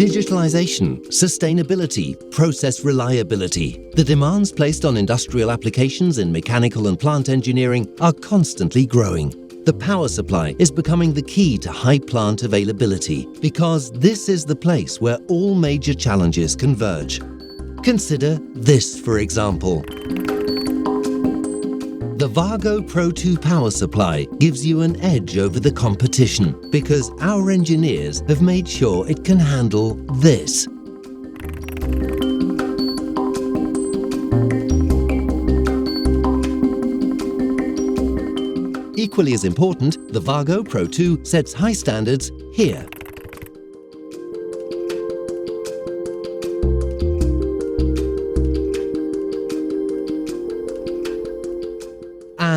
Digitalization, sustainability, process reliability. The demands placed on industrial applications in mechanical and plant engineering are constantly growing. The power supply is becoming the key to high plant availability because this is the place where all major challenges converge. Consider this, for example. The WAGO Pro 2 power supply gives you an edge over the competition because our engineers have made sure it can handle this. Equally as important, the WAGO Pro 2 sets high standards here.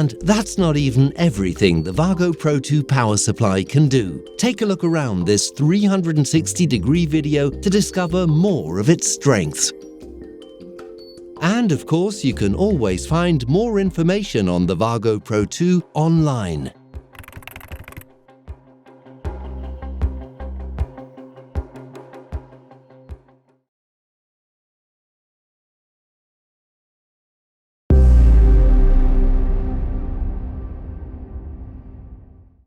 And that's not even everything the WAGO Pro 2 power supply can do. Take a look around this 360-degree video to discover more of its strengths. And of course, you can always find more information on the WAGO Pro 2 online.